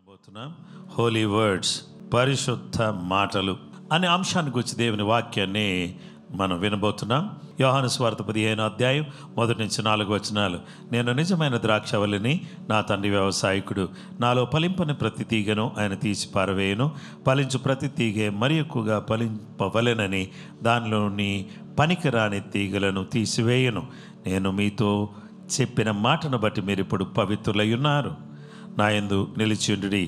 వినబోతున్నాం Holi words, పరిశుద్ధ మాటలు అనే అంశాన్ని గురించి దేవుని వాక్యాన్ని మనం వినబోతున్నాం. యోహాను సువార్త 15వ అధ్యాయం 1 నుంచి 4 వచనాలు. నేను నిజమైన ద్రాక్షవల్లిని, నా తండ్రి వ్యవసాయకుడు. నాలో ఫలింపని ప్రతి తీగను ఆయన తీసి పారవేయను. ఫలించు ప్రతి తీగె మరి ఎక్కువగా ఫలింపవలెనని దానిలోని పనికిరాని తీగలను తీసివేయను. నేను మీతో చెప్పిన మాటను బట్టి మీరు ఇప్పుడు పవిత్రులై ఉన్నారు. నా యందు నిలిచియుండుడి,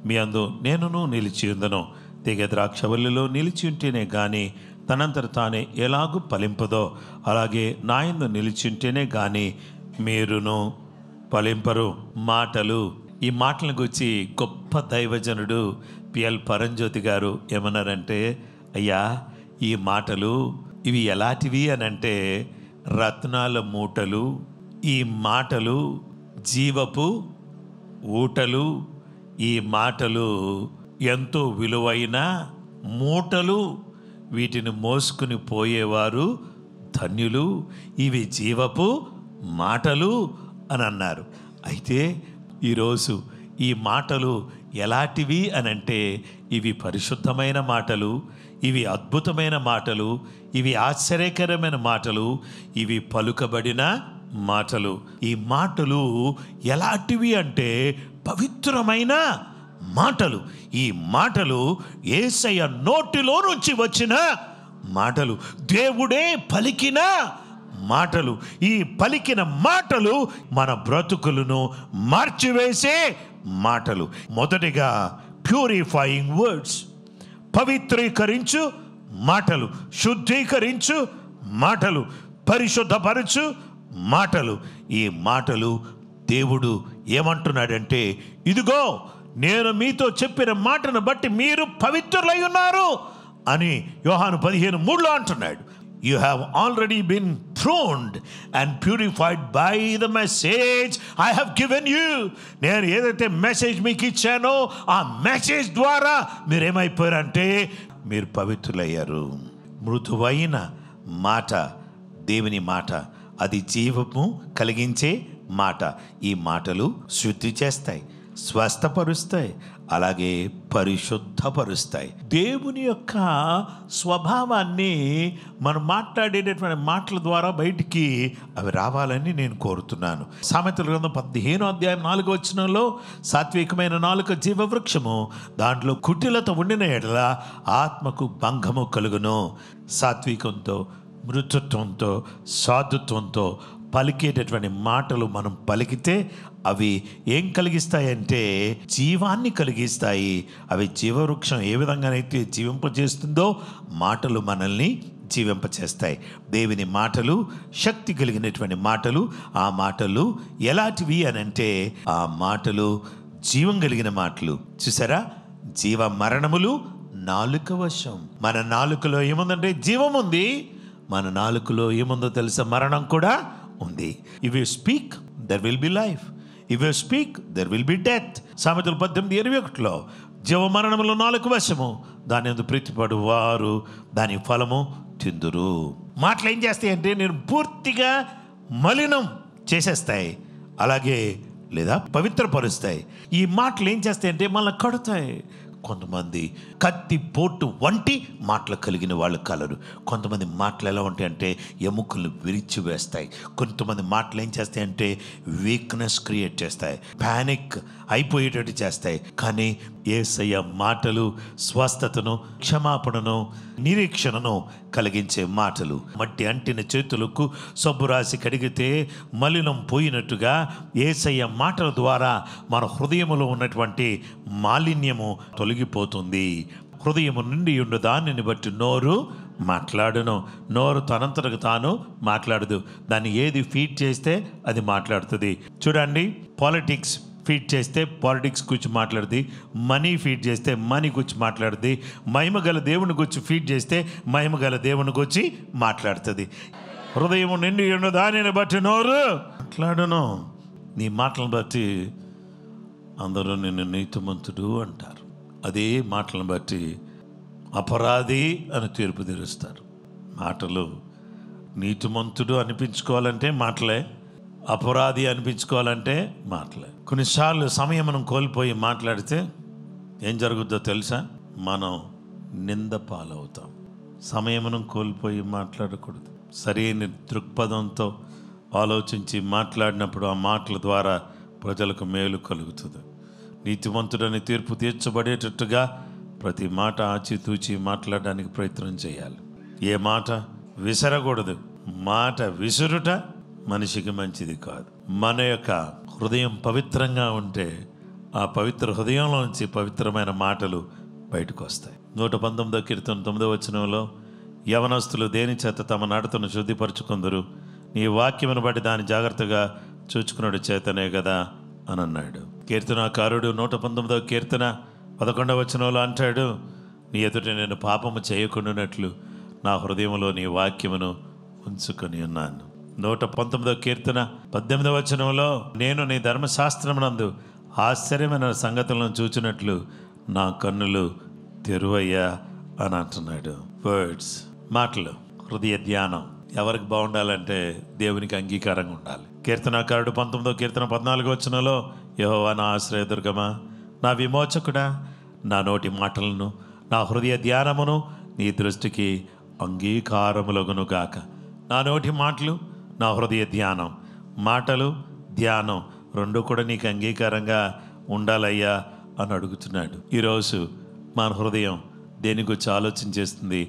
మీ అందు నేనును నిలిచియుందను. తీగ ద్రాక్షవల్లిలో నిలిచియుంటేనే గాని తనంతట తానే ఎలాగూ ఫలింపదో, అలాగే నా యందు నిలిచియుంటేనే గాని మీరును ఫలింపరు. మాటలు, ఈ మాటల గురించి గొప్ప దైవజనుడు పిఎల్ పరంజ్యోతి గారు ఏమన్నారంటే, అయ్యా ఈ మాటలు ఇవి ఎలాంటివి అని అంటే రత్నాల మూటలు. ఈ మాటలు జీవపు ఊటలు. ఈ మాటలు ఎంతో విలువైన మూటలు. వీటిని మోసుకుని పోయేవారు ధన్యులు. ఇవి జీవపు మాటలు అని అన్నారు. అయితే ఈరోజు ఈ మాటలు ఎలాంటివి అని అంటే ఇవి పరిశుద్ధమైన మాటలు, ఇవి అద్భుతమైన మాటలు, ఇవి ఆశ్చర్యకరమైన మాటలు, ఇవి పలుకబడిన మాటలు. ఈ మాటలు ఎలాంటివి అంటే పవిత్రమైన మాటలు. ఈ మాటలు యేసయ్య నోటిలో నుంచి వచ్చిన మాటలు, దేవుడే పలికిన మాటలు. ఈ పలికిన మాటలు మన బ్రతుకులను మార్చివేసే మాటలు. మొదటిగా ప్యూరిఫైయింగ్ వర్డ్స్, పవిత్రీకరించు మాటలు, శుద్ధీకరించు మాటలు, పరిశుద్ధపరచు మాటలు. ఈ మాటలు దేవుడు ఏమంటున్నాడంటే, ఇదిగో నేను మీతో చెప్పిన మాటను బట్టి మీరు పవిత్రులై ఉన్నారు అని యోహాను 15:3 అంటున్నాడు. You have already been pruned and purified by the message I have given you. నేను ఏదైతే మెసేజ్ మీకు ఇచ్చానో ఆ మెసేజ్ ద్వారా మీరేమైపోయారంటే మీరు పవిత్రులయ్యారు. మృదువైన మాట దేవుని మాట, అది జీవము కలిగించే మాట. ఈ మాటలు శుద్ధి చేస్తాయి, స్వస్థపరుస్తాయి, అలాగే పరిశుద్ధపరుస్తాయి. దేవుని యొక్క స్వభావాన్ని మనం మాట్లాడేటటువంటి మాటల ద్వారా బయటికి అవి రావాలని నేను కోరుతున్నాను. సామెతల గ్రంథం 15వ అధ్యాయం 4వ వచనంలో, సాత్వికమైన నాలుక జీవవృక్షము, దాంట్లో కుటిలత ఉండిన ఎడల ఆత్మకు భంగము కలుగును. సాత్వికంతో, మృదుత్వంతో, సాధుత్వంతో పలికేటటువంటి మాటలు మనం పలికితే అవి ఏం కలిగిస్తాయంటే జీవాన్ని కలిగిస్తాయి. అవి జీవవృక్షం ఏ విధంగానైతే జీవింపజేస్తుందో మాటలు మనల్ని జీవింపచేస్తాయి. దేవుని మాటలు శక్తి కలిగినటువంటి మాటలు. ఆ మాటలు ఎలాంటివి అని అంటే ఆ మాటలు జీవం కలిగిన మాటలు. చూసారా, జీవ మరణములు నాలుక వశం. మన నాలుకలో ఏముందంటే జీవం ఉంది, మన నాలుకలో ఏముందో తెలుసా, మరణం కూడా ఉంది. If you speak there will be life, if you speak there will be death. సామెతలు 18:21లో జీవ మరణములో నాలుక వశము, దాని యందు ప్రీతిపడు వారు దాని ఫలము తిందురు. మాటలు ఏం చేస్తాయి అంటే నేను పూర్తిగా మలినం చేసేస్తాయి, అలాగే లేదా పవిత్రపరుస్తాయి. ఈ మాటలు ఏం చేస్తాయి అంటే మనల్ని కడుతాయి. కొంతమంది కత్తి పోటు వంటి మాటలు కలిగిన వాళ్ళు కలరు. కొంతమంది మాటలు ఎలా ఉంటాయి అంటే ఎముకలు విరిచి వేస్తాయి. కొంతమంది మాటలు ఏం చేస్తాయంటే వీక్నెస్ క్రియేట్ చేస్తాయి, ప్యానిక్ అయిపోయేటట్టు చేస్తాయి. కానీ యేసయ్య మాటలు స్వస్థతను, క్షమాపణను, నిరీక్షణను కలిగించే మాటలు. మట్టి అంటిన చేతులకు సబ్బు రాసి కడిగితే మలినం పోయినట్టుగా యేసయ్య మాటల ద్వారా మన హృదయములో ఉన్నటువంటి మాలిన్యము తొలగిపోతుంది. హృదయము నుండి ఉండు దానిని బట్టి నోరు మాట్లాడును. నోరు తనంతరకు తాను మాట్లాడదు, దాన్ని ఏది ఫీడ్ చేస్తే అది మాట్లాడుతుంది. చూడండి, పాలిటిక్స్ ఫీడ్ చేస్తే పాలిటిక్స్ గురించి మాట్లాడుతుంది, మనీ ఫీడ్ చేస్తే మనీ గురించి మాట్లాడుతుంది, మహిమగల దేవుని గురించి ఫీడ్ చేస్తే మహిమగల దేవుని గురించి మాట్లాడుతుంది. హృదయం నిండి ఉన్న దానిని బట్టి నోరు మాట్లాడును. నీ మాటలను బట్టి అందరూ నిన్ను నీతిమంతుడు అంటారు, అదే మాటలను బట్టి అపరాధి అని తీర్పు తీరుస్తారు. మాటలు నీతిమంతుడు అనిపించుకోవాలంటే మాటలే, అపరాధి అనిపించుకోవాలంటే మాటలే. కొన్నిసార్లు సమయం మనం కోల్పోయి మాట్లాడితే ఏం జరుగుద్దో తెలుసా? మనం నింద పాలవుతాం. సమయమును కోల్పోయి మాట్లాడకూడదు. సరైన దృక్పథంతో ఆలోచించి మాట్లాడినప్పుడు ఆ మాటల ద్వారా ప్రజలకు మేలు కలుగుతుంది. నీతివంతుడని తీర్పు తీర్చబడేటట్టుగా ప్రతి మాట ఆచితూచి మాట్లాడడానికి ప్రయత్నం చేయాలి. ఏ మాట విసరకూడదు. మాట విసురుట మనిషికి మంచిది కాదు. మన యొక్క హృదయం పవిత్రంగా ఉంటే ఆ పవిత్ర హృదయంలోంచి పవిత్రమైన మాటలు బయటకు వస్తాయి. 119వ కీర్తన 9వ వచనంలో, యవనస్తులు దేని చేత తమ నడతను శుద్ధిపరచుకుందరు, నీ వాక్యమును బట్టి దాన్ని జాగ్రత్తగా చూచుకున్నాడు చేతనే కదా అని అన్నాడు. కీర్తనాకారుడు 119వ కీర్తన 11వ వచనంలో అంటాడు, నీ ఎదుట నేను పాపము చేయకుండానట్లు నా హృదయంలో నీ వాక్యమును ఉంచుకొని ఉన్నాను. 119వ కీర్తన 18వ వచనంలో, నేను నీ ధర్మశాస్త్రమునందు ఆశ్చర్యమైన సంగతులను చూచినట్లు నా కన్నులు తెరువయ్యా అని అంటున్నాడు. వర్డ్స్, మాటలు, హృదయ ధ్యానం ఎవరికి బాగుండాలంటే దేవునికి అంగీకారంగా ఉండాలి. కీర్తనాకారుడు 19వ కీర్తన 14వ వచనంలో, యెహోవా నా ఆశ్రయదుర్గమా, నా విమోచకుడా, నా నోటి మాటలను నా హృదయ ధ్యానమును నీ దృష్టికి అంగీకారములగును గాక. నా నోటి మాటలు, నా హృదయ ధ్యానం, మాటలు ధ్యానం రెండు కూడా నీకు అంగీకారంగా ఉండాలయ్యా అని అడుగుతున్నాడు. ఈరోజు మన హృదయం దేని గురించి ఆలోచన చేస్తుంది?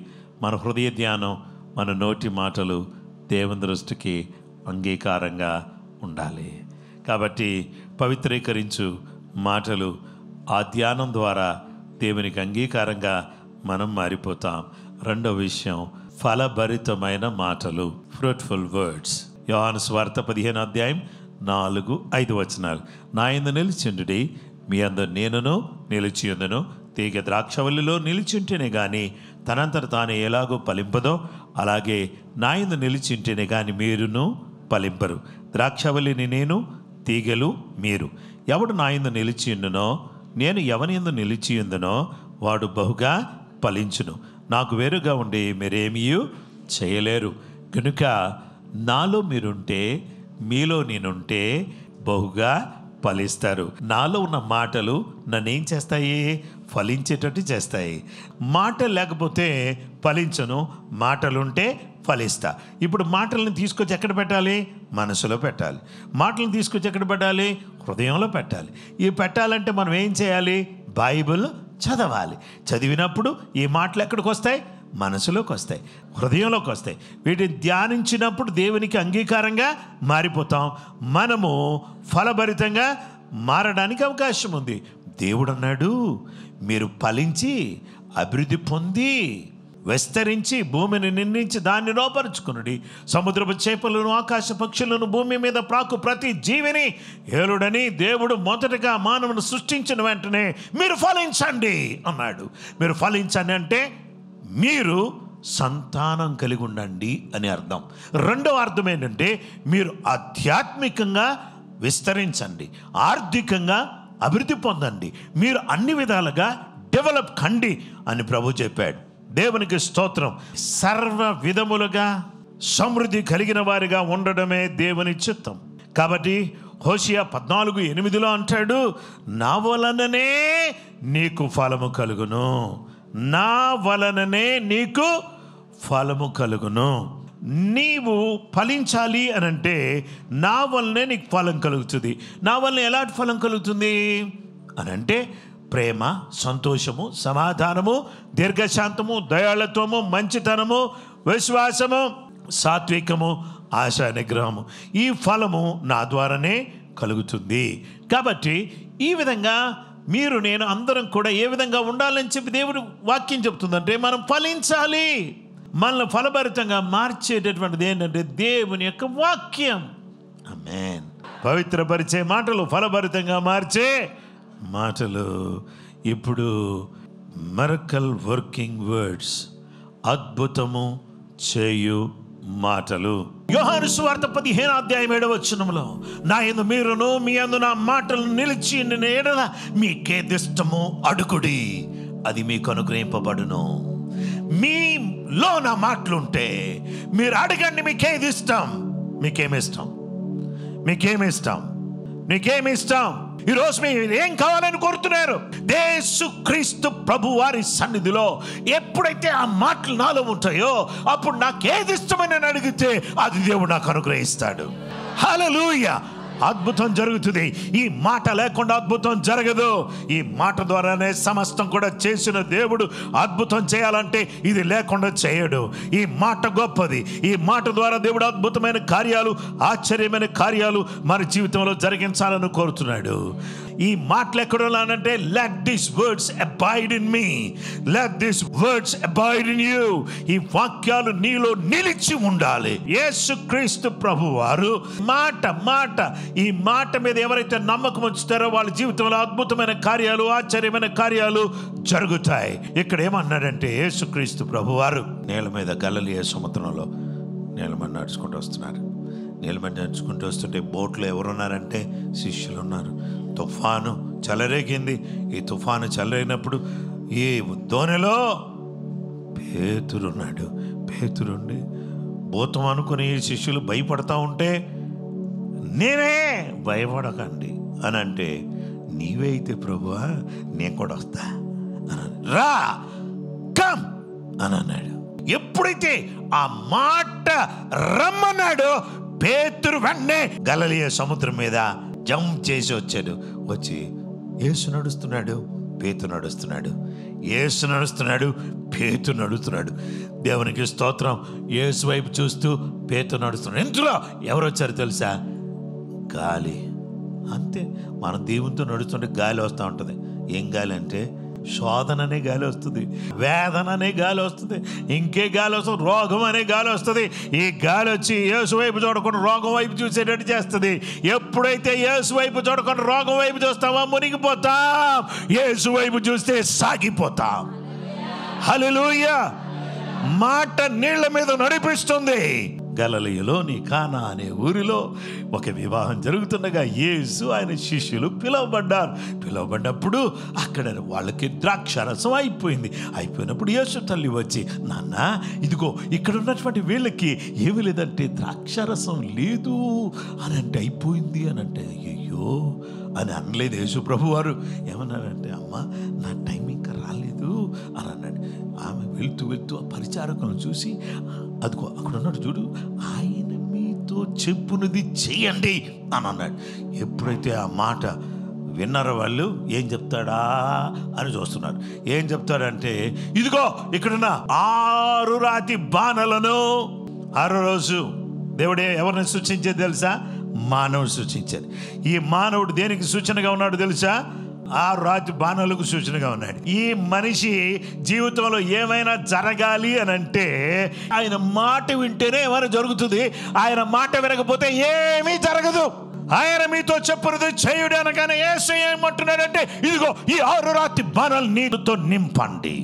మన హృదయ ధ్యానం, మన నోటి మాటలు దేవుని దృష్టికి అంగీకారంగా ఉండాలి. కాబట్టి పవిత్రీకరించు మాటలు, ఆ ధ్యానం ద్వారా దేవునికి అంగీకారంగా మనం మారిపోతాం. రెండవ విషయం, ఫలభరితమైన మాటలు, ఫ్రూట్ఫుల్ వర్డ్స్. యోహాను సువార్త 15వ అధ్యాయం 4-5 వచనాలు. నా యందు నిలిచిండుడి, మీ అందరు నేనును నిలిచియుందును. తీగ ద్రాక్షవల్లిలో నిలిచింటేనే గాని తనంతట తాను ఎలాగో ఫలింపదో, అలాగే నా యందు నిలిచింటేనే గాని మీరును ఫలింపరు. ద్రాక్షవల్లిని నేను, తీగలు మీరు. ఎవడు నా యందు నిలిచియుండునో, నేను ఎవని యందు నిలిచియుందునో వాడు బహుగా ఫలించును. నాకు వేరుగా ఉండి మీరేమీ చేయలేరు. కనుక నాలో మీరుంటే, మీలో నేనుంటే బహుగా ఫలిస్తారు. నాలో ఉన్న మాటలు నన్నేం చేస్తాయి? ఫలించేటట్టు చేస్తాయి. మాటలు లేకపోతే ఫలించను, మాటలుంటే ఫలిస్తా. ఇప్పుడు మాటలను తీసుకొచ్చి ఎక్కడ పెట్టాలి? మనసులో పెట్టాలి. మాటలను తీసుకొచ్చి ఎక్కడ పెట్టాలి? హృదయంలో పెట్టాలి. ఇవి పెట్టాలంటే మనం ఏం చేయాలి? బైబిల్ చదవాలి. చదివినప్పుడు ఈ మాటలు ఎక్కడికి వస్తాయి? మనసులోకి వస్తాయి, హృదయంలోకి వస్తాయి. వీటిని ధ్యానించినప్పుడు దేవునికి అంగీకారంగా మారిపోతాం. మనము ఫలభరితంగా మారడానికి అవకాశం ఉంది. దేవుడు అన్నాడు, మీరు ఫలించి అభివృద్ధి పొంది విస్తరించి భూమిని నిర్మించి దాన్ని లోపరుచుకునుడి. సముద్రపు చేపలను, ఆకాశ పక్షులను, భూమి మీద ప్రాకు ప్రతి జీవిని ఏలుడని దేవుడు మొదటగా మానవుని సృష్టించిన వెంటనే మీరు ఫలించండి అన్నాడు. మీరు ఫలించండి అంటే మీరు సంతానం కలిగి ఉండండి అని అర్థం. రెండవ అర్థం ఏంటంటే మీరు ఆధ్యాత్మికంగా విస్తరించండి, ఆర్థికంగా అభివృద్ధి పొందండి, మీరు అన్ని విధాలుగా డెవలప్ కండి అని ప్రభు చెప్పాడు. దేవునికి స్తోత్రం. సర్వ విధములుగా సమృద్ధి కలిగిన వారిగా ఉండడమే దేవుని చిత్తం. కాబట్టి హోషియా 14:8 అంటాడు, నా వలననే నీకు ఫలము కలుగును, నా వలననే నీకు ఫలము కలుగును. నీవు ఫలించాలి అని అంటే నా వలనే నీకు ఫలం కలుగుతుంది. నా వలన ఎలాంటి ఫలం కలుగుతుంది అని అంటే ప్రేమ, సంతోషము, సమాధానము, దీర్ఘశాంతము, దయాళత్వము, మంచితనము, విశ్వాసము, సాత్వికము, ఆశా నిగ్రహము. ఈ ఫలము నా ద్వారానే కలుగుతుంది. కాబట్టి ఈ విధంగా మీరు నేను అందరం కూడా ఏ విధంగా ఉండాలని చెప్పి దేవుడు వాక్యం చెప్తుందంటే మనం ఫలించాలి. మనల్ని ఫలభరితంగా మార్చేటటువంటిది ఏంటంటే దేవుని యొక్క వాక్యం. ఆమేన్. పవిత్రపరిచే మాటలు, ఫలభరితంగా మార్చే మాటలు. ఇప్పుడు మిరకల్ వర్కింగ్ వర్డ్స్, అద్భుతము చేయు మాటలు. యోహాను సువార్త 15వ అధ్యాయం 7వ వచనంలో, నా యందు మీరును మీ యందు నా మాటలు నిలిచి ఎడల మీకేదిష్టమో అడుగుడి, అది మీకు అనుగ్రహింపబడును. మీలో నా మాటలుంటే మీరు అడగండి, మీకేది ఇష్టం, మీకేమి ఇష్టం. మీకేమి ఇష్టం? నీకేమి ఇష్టం? ఈరోజు మీరు ఏం కావాలని కోరుతున్నారు? యేసుక్రీస్తు ప్రభు వారి సన్నిధిలో ఎప్పుడైతే ఆ మాటలు నాలో ఉంటాయో అప్పుడు నాకు ఏది ఇష్టమని అడిగితే అది దేవుడు నాకు అనుగ్రహిస్తాడు. హల్లెలూయా! అద్భుతం జరుగుతుంది. ఈ మాట లేకుండా అద్భుతం జరగదు. ఈ మాట ద్వారానే సమస్తం కూడా చేసిన దేవుడు అద్భుతం చేయాలంటే ఇది లేకుండా చేయడు. ఈ మాట గొప్పది. ఈ మాట ద్వారా దేవుడు అద్భుతమైన కార్యాలు, ఆశ్చర్యమైన కార్యాలు మన జీవితంలో జరిగించాలని కోరుతున్నాడు. ఈ మాటలు ఎక్కడున్నానంటే let this words abide in me, let this words abide in you. ఈ వాక్యాలు నీలో నిలిచి ఉండాలి. యేసుక్రీస్తు ప్రభు వారు మాట ఈ మాట మీద ఎవరైతే నమ్మకం ఉంచుతారో వాళ్ళ జీవితంలో అద్భుతమైన కార్యాలు, ఆశ్చర్యమైన కార్యాలు జరుగుతాయి. ఇక్కడ ఏమన్నాడంటే యేసుక్రీస్తు ప్రభు వారు నేల మీద గలిలయ సముద్రంలో నేల మీద నడుచుకుంటూ వస్తున్నారు. నేల మీద నడుచుకుంటూ వస్తుంటే బోట్లో ఎవరున్నారంటే శిష్యులు ఉన్నారు. తుఫాను చెలరేగింది. ఈ తుఫాను చెలరేగినప్పుడు ఈ దోణిలో పేతురున్నాడు. పేతురుండి భూతం అనుకుని శిష్యులు భయపడతా ఉంటే నేనే భయపడకండి అని అంటే, నీవే అయితే ప్రభువా నేను కూడా వస్తా అని, రా కమ్ అని అన్నాడు. ఎప్పుడైతే ఆ మాట రమ్మన్నాడో పేతురు వెంటనే గలిలయ సముద్రం మీద జంప్ చేసి వచ్చాడు. వచ్చి యేసు నడుస్తున్నాడు, పేతురు నడుస్తున్నాడు. యేసు నడుస్తున్నాడు, పేతురు నడుస్తున్నాడు. దేవునికి స్తోత్రం. యేసు వైపు చూస్తూ పేతురు నడుస్తున్నాడు. ఇంట్లో ఎవరు వచ్చారు తెలుసా? గాలి. అంతే. మనం దేవునితో నడుస్తుంటే గాలి వస్తూ ఉంటుంది. ఏం గాలి అంటే శోధన అనే గాలి వస్తుంది, వేదన అనే గాలి వస్తుంది, ఇంకే గాలి వస్తుంది, రోగం అనే గాలి వస్తుంది. ఈ గాలి వచ్చి యేసు వైపు చూడకుండా రోగం వైపు చూసేటట్టు చేస్తుంది. ఎప్పుడైతే యేసు వైపు చూడకుండా రోగం వైపు చూస్తామో మునిగిపోతాం. యేసు వైపు చూస్తే సాగిపోతాం. హల్లెలూయా! మాట నీళ్ల మీద నడిపిస్తుంది. గలిలయలోని కానా అనే ఊరిలో ఒక వివాహం జరుగుతుండగా యేసు ఆయన శిష్యులు పిలువబడ్డప్పుడు అక్కడ వాళ్ళకి ద్రాక్షారసం అయిపోయినప్పుడు యేసు తల్లి వచ్చి, నాన్న ఇదిగో ఇక్కడ ఉన్నటువంటి వీళ్ళకి ఏమి లేదంటే ద్రాక్షారసం లేదు అని అంటే, అయిపోయింది అని అంటే, అయ్యో అని అనలేదు యేసు ప్రభు వారు. ఏమన్నారంటే, అమ్మ నా టైం ఇంకా రాలేదు అని అన్నాడు. ఆమె వెళ్తూ ఆ పరిచారకులను చూసి, అదిగో అక్కడ ఉన్నాడు చూడు, ఆయన మీతో చెప్పునది చేయండి అని అన్నాడు. ఎప్పుడైతే ఆ మాట విన్నారో వాళ్ళు ఏం చెప్తాడా అని చూస్తున్నారు. ఏం చెప్తాడంటే, ఇదిగో ఇక్కడున్న 6 రాతి బాణలను 6 రోజు దేవుడే ఎవరిని సూచించేది తెలుసా? మానవుడు సూచించాడు. ఈ మానవుడు దేనికి సూచనగా ఉన్నాడు తెలుసా? 6 రాతి బాణాలకు సూచనగా ఉన్నాడు. ఈ మనిషి జీవితంలో ఏమైనా జరగాలి అని అంటే ఆయన మాట వింటేనే ఏమైనా జరుగుతుంది. ఆయన మాట వినకపోతే ఏమీ జరగదు. ఆయన మీతో చెప్పునది చేయుడు అనగానే యేసు ఏమంటున్నాడంటే, ఇదిగో ఈ 6 రాతి బాణాలు నీటితో నింపండి.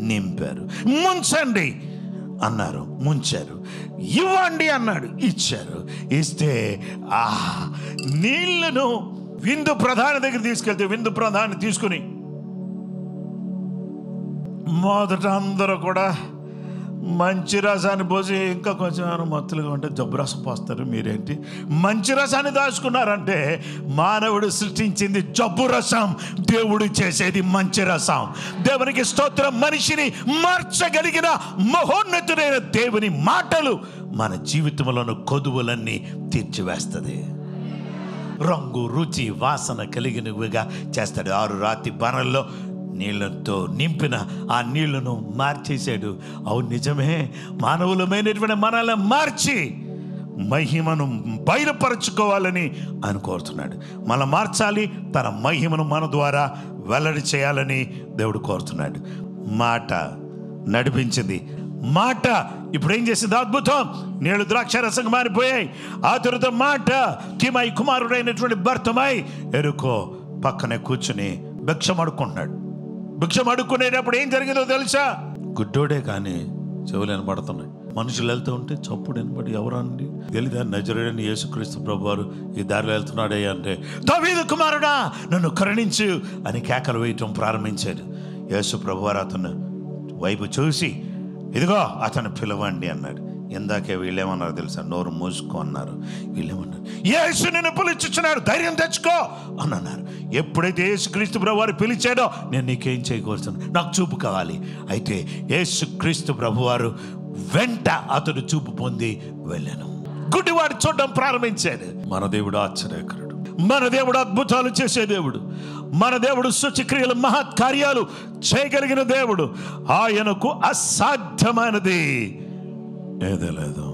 నింపారు. ముంచండి అన్నారు, ముంచారు. ఇవ్వండి అన్నాడు, ఇచ్చారు. ఇస్తే నీళ్లను విందు ప్రధాని దగ్గర తీసుకెళ్తే విందు ప్రధాని తీసుకుని మొదట అందరూ కూడా మంచి రసాన్ని పోసి, ఇంకా కొంచెం మత్తులుగా ఉంటే జబ్బు రసం పోస్తారు, మీరేంటి మంచి రసాన్ని దాచుకున్నారంటే, మానవుడు సృష్టించింది జబ్బు రసం, దేవుడు చేసేది మంచి రసం. దేవునికి స్తోత్రం. మనిషిని మార్చగలిగిన మహోన్నతుడైన దేవుని మాటలు మన జీవితంలోని కొదువులన్నీ తీర్చివేస్తుంది. రంగు, రుచి, వాసన కలిగినవిగా చేస్తాడు. 6 రాతి బాణల్లో నీళ్లతో నింపిన ఆ నీళ్లను మార్చేశాడు. అవును, నిజమే. మానవులమైనటువంటి మనల్ని మార్చి మహిమను బయలుపరచుకోవాలని అని కోరుతున్నాడు. మనం మార్చాలి, తన మహిమను మన ద్వారా వెల్లడి చేయాలని దేవుడు కోరుతున్నాడు. మాట నడిపించింది. మాట ఇప్పుడు ఏం చేసింది? అద్భుతం. నీళ్లు ద్రాక్షారసంగా మారిపోయాయి. ఆ తరువాత మాట తిమై కుమారుడైనటువంటి భర్తమై ఎరుకో పక్కనే కూర్చుని భిక్షం అడుక్కుంటున్నాడు. భిక్షం అడుక్కునేటప్పుడు ఏం జరిగిందో తెలుసా? గుడ్డోడే కానీ చెవులు వినపడుతున్నాయి. మనుషులు వెళ్తూ ఉంటే చప్పుడు వినపడి, ఎవరండి తెలీదా? నజరేయుడైన యేసుక్రీస్తు ప్రభువారు ఈ దారిలో వెళ్తున్నాడే అంటే, దావీదు కుమారుడా నన్ను కరుణించు అని కేకలు వేయటం ప్రారంభించాడు. యేసు ప్రభువారు అతను వైపు చూసి, ఇదిగో అతను పిలవండి అన్నాడు. ఇందాకే వీళ్ళేమన్నారు తెలుసా? నోరు మూసుకో అన్నారు. వీళ్ళేమన్నారు? యేసు నిన్ను పిలిచుచున్నాడు, ధైర్యం తెచ్చుకో అని అన్నారు. ఎప్పుడైతే యేసుక్రీస్తు ప్రభు వారు పిలిచాడో, నేను నీకేం చేయకూడదు, నాకు చూపు కావాలి. అయితే యేసుక్రీస్తు ప్రభు వారు వెంట అతడు చూపు పొంది వెళ్ళాను. గుడ్డివాడు చూడడం ప్రారంభించాడు. మన దేవుడు ఆశ్చర్యకరుడు, మన దేవుడు అద్భుతాలు చేసే దేవుడు, మన దేవుడు సూచక్రియలు మహత్కార్యాలు చేయగలిగిన దేవుడు. ఆయనకు అసాధ్యమైనది ఏదే లేదు.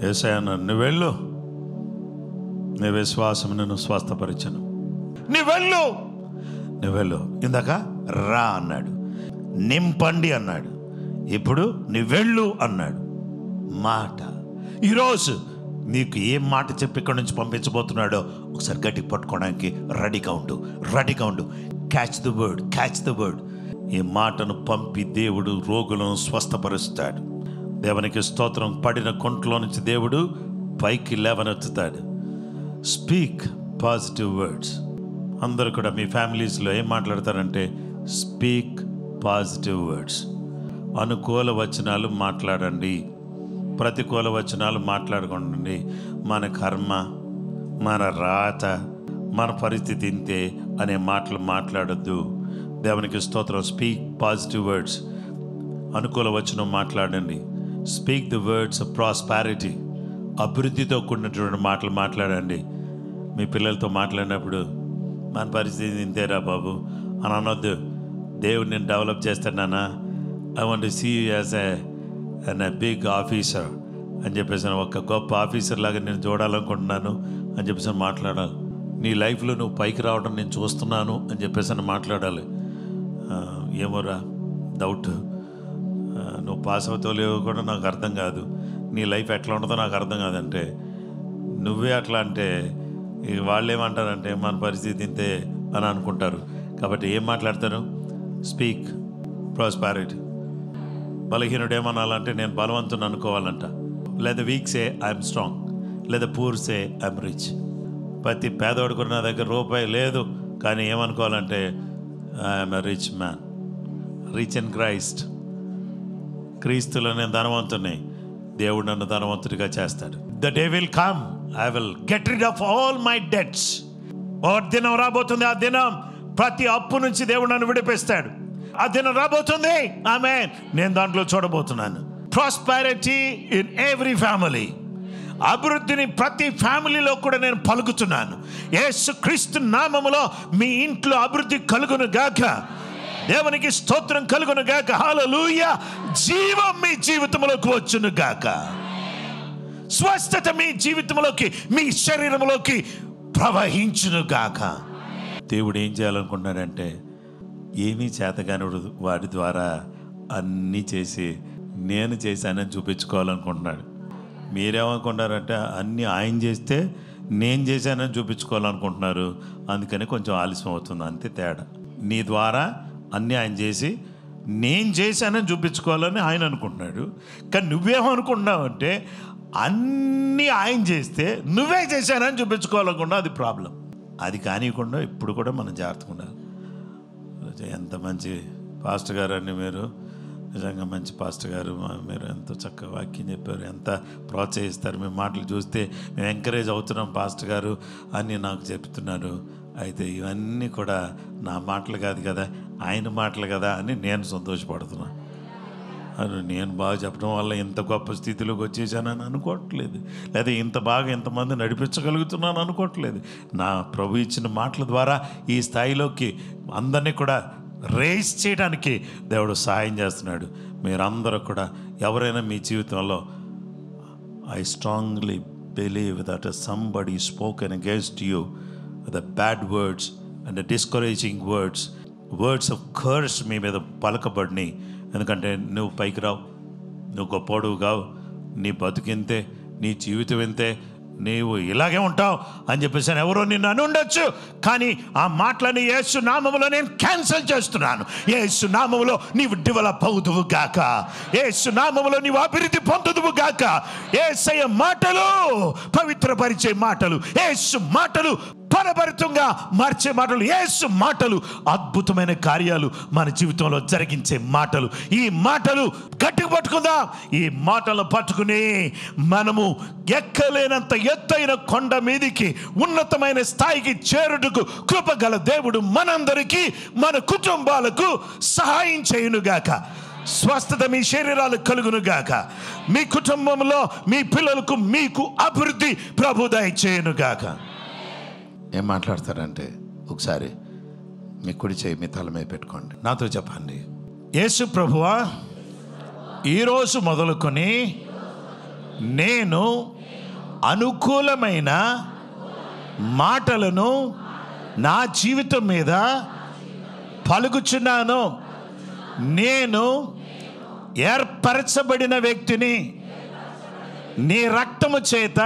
యేసయ్య నువ్వు వెళ్ళు, నీ విశ్వాసం నిన్ను స్వస్థపరిచను, నువ్వు వెళ్ళు. ఇందాక రా అన్నాడు, నింపండి అన్నాడు, ఇప్పుడు నువ్వు వెళ్ళు అన్నాడు. మాట. ఈరోజు నీకు ఏం మాట చెప్పి ఇక్కడి నుంచి పంపించబోతున్నాడో ఒకసారి గట్టి పట్టుకోవడానికి రెడీగా ఉండు. Catch the word. ఈ మాటను పంపి దేవుడు రోగులను స్వస్థపరుస్తాడు. దేవునికి స్తోత్రం. పడిన కొంట్లో నుంచి దేవుడు పైకి లేవనెత్తుతాడు. Speak positive words. అందరూ కూడా మీ ఫ్యామిలీస్లో ఏం మాట్లాడతారంటే స్పీక్ పాజిటివ్ వర్డ్స్. అనుకూల వచనాలు మాట్లాడండి, ప్రతికూల వచనాలు మాట్లాడకండి. మన కర్మ, మన రాత, మన పరిస్థితి ఇంతే అనే మాటలు మాట్లాడొద్దు. దేవునికి స్తోత్రం. Speak positive words. అనుకూల వచనం మాట్లాడండి. Speak the words of prosperity. అభివృద్ధితో కూడినటువంటి మాటలు మాట్లాడండి. మీ పిల్లలతో మాట్లాడినప్పుడు మన పరిస్థితి ఇంతేరా బాబు అని అనొద్దు. దేవుడు నేను డెవలప్ చేస్తానా, I want to see you as a big officer అని చెప్పేసి, ఒక గొప్ప ఆఫీసర్ లాగా నేను చూడాలనుకుంటున్నాను అని చెప్పేసి మాట్లాడాలి. నీ లైఫ్లో నువ్వు పైకి రావడం నేను చూస్తున్నాను అని చెప్పేసి మాట్లాడాలి. ఏమోరా డౌట్, నువ్వు పాస్ అవుతావు లేవో కూడా నాకు అర్థం కాదు, నీ లైఫ్ ఎట్లా ఉంటుందో నాకు అర్థం కాదంటే, నువ్వే అట్లా అంటే వాళ్ళు ఏమంటారంటే మన పరిస్థితి ఇంతే అని అనుకుంటారు. కాబట్టి ఏం మాట్లాడతారు? Speak prosperity. బలహీనుడు ఏమనాలంటే నేను బలవంతుని అనుకోవాలంట, లేదా వీక్ సే ఐఎమ్ స్ట్రాంగ్, లేదా పూర్ సే ఐఎమ్ రిచ్. ప్రతి పేదవాడు కూడా నా దగ్గర రూపాయి లేదు కానీ ఏమనుకోవాలంటే I'm a rich man, rich in Christ. క్రీస్తులో నేను ధనవంతుని, దేవుడు నన్ను ధనవంతుడిగా చేస్తాడు. The day will come, I will get rid of all my debts. ఒక దినం రాబోతుంది, ఆ దినం ప్రతి అప్పు నుంచి దేవుడు నన్ను విడిపిస్తాడు. ఆ దినం రాబోతుంది, ఆమేన్. నేను దాంట్లో చూడబోతున్నాను. Prosperity in every family. అభివృద్ధిని ప్రతి ఫ్యామిలీలో కూడా నేను పలుకుతున్నాను. యేసుక్రీస్తు నామములో మీ ఇంట్లో అభివృద్ధి కలుగును గాక. దేవునికి స్తోత్రం కలుగును గాక. హల్లెలూయా. జీవం మీ జీవితంలోకి వచ్చును గాక. స్వస్థత మీ జీవితంలోకి, మీ శరీరంలోకి ప్రవహించును గాక. దేవుడు ఏం చేయాలనుకుంటున్నాడంటే, ఏమీ చేతగాని వాడి ద్వారా అన్నీ చేసి నేను చేశానని చూపించుకోవాలనుకుంటున్నాడు. మీరేమనుకుంటారంటే అన్నీ ఆయన చేస్తే నేను చేశానని చూపించుకోవాలనుకుంటున్నారు. అందుకని కొంచెం ఆలస్యం అవుతుంది, అంతే తేడా. నీ ద్వారా అన్నీ ఆయన చేసి నేను చేశానని చూపించుకోవాలని ఆయన అనుకుంటున్నాడు. కానీ నువ్వేమనుకుంటున్నావు అంటే అన్నీ ఆయన చేస్తే నువ్వే చేశానని చూపించుకోవాలనుకున్నావు. అది ప్రాబ్లం. అది కానివ్వకుండా ఇప్పుడు కూడా మనం జాగ్రత్తగా ఉండాలి. ఎంత మంచి పాస్టర్ గారు అండి మీరు, నిజంగా మంచి పాస్టర్ గారు. మీరు ఎంతో చక్కగా వాక్యం చెప్పారు, ఎంత ప్రోత్సహిస్తారు. మీ మాటలు చూస్తే మేము ఎంకరేజ్ అవుతున్నాం పాస్టర్ గారు అని నాకు చెప్తున్నారు. అయితే ఇవన్నీ కూడా నా మాటలు కాదు కదా, ఆయన మాటలు కదా అని నేను సంతోషపడుతున్నాను. అని నేను బాగా చెప్పడం వల్ల ఇంత గొప్ప స్థితిలోకి వచ్చేసానని అనుకోవట్లేదు, లేదా ఇంత బాగా ఇంతమంది నడిపించగలుగుతున్నాను అనుకోవట్లేదు. నా ప్రభు ఇచ్చిన మాటల ద్వారా ఈ స్థాయిలోకి అందరినీ కూడా రేస్ చేయడానికి దేవుడు సహాయం చేస్తున్నాడు. మీరందరూ కూడా ఎవరైనా మీ జీవితంలో I strongly believe that somebody spoken against you the bad words and the discouraging words of curse మీ మీద పలకబడిని. ఎందుకంటే నువ్వు పైకి రావు, నువ్వు గొప్పోడువు కావు, నీ బతుకింతే, నీ జీవితం ఇంతే, నీవు ఇలాగే ఉంటావు అని చెప్పేసి ఎవరో నిన్ను అని ఉండొచ్చు. కానీ ఆ మాటలని యేసు నామములో నేను క్యాన్సిల్ చేస్తున్నాను. యేసు నామములో నీవు డెవలప్ అవుదువు గాక. యేసు నామములో నీవు అభివృద్ధి పొందుదువు గాక. యేసయ్య మాటలు పవిత్రపరిచే మాటలు, యేసు మాటలు ఫలభరితంగా మార్చే మాటలు. యేసు మాటలు అద్భుతమైన కార్యాలు మన జీవితంలో జరిగించే మాటలు. ఈ మాటలు గట్టిగా పట్టుకుందాం. ఈ మాటలు పట్టుకుని మనము ఎక్కలేనంత ఎత్తైన కొండ మీదికి ఉన్నతమైన స్థాయికి చేరుటకు కృపగల దేవుడు మనందరికీ మన కుటుంబాలకు సహాయం చేయునుగాక. స్వస్థత మీ శరీరాలు కలుగునుగాక. మీ కుటుంబంలో మీ పిల్లలకు మీకు అభివృద్ధి ప్రభు దయచేయునుగాక. ఏం మాట్లాడతారంటే ఒకసారి మీ కుడి చేయి మీ తల మీద పెట్టుకోండి. నాతో చెప్పండి, యేసు ప్రభువా, ఈరోజు మొదలుకొని నేను అనుకూలమైన మాటలను నా జీవితం మీద పలుకుచున్నాను. నేను ఏర్పరచబడిన వ్యక్తిని, నీ రక్తము చేత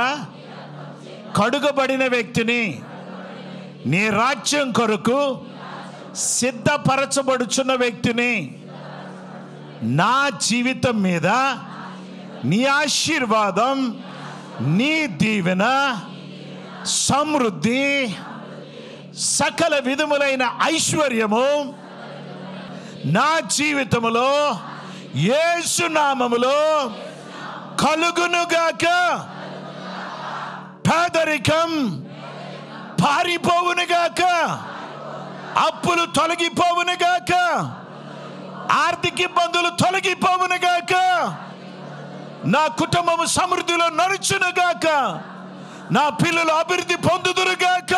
కడుగబడిన వ్యక్తిని, నీ రాజ్యం కొరకు సిద్ధపరచబడుచున్న వ్యక్తిని. నా జీవితం మీద నీ ఆశీర్వాదం, నీ దీవెన, సమృద్ధి, సకల విధములైన ఐశ్వర్యము నా జీవితములో యేసు నామములో కలుగునుగాక. పేదరికం పారిపోవునుగాక, అప్పులు తొలగిపోవునుగాక, ఆర్థిక ఇబ్బందులు తొలగిపోవునుగాక, నా కుటుంబము సమృద్ధిలో నడుచునుగాక, నా పిల్లలు అభివృద్ధి పొందుదురుగాక,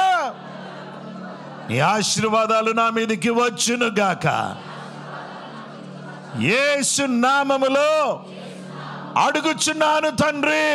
నీ ఆశీర్వాదాలు నా మీదకి వచ్చునుగాక. యేసు నామములో అడుగుచున్నాను తండ్రి.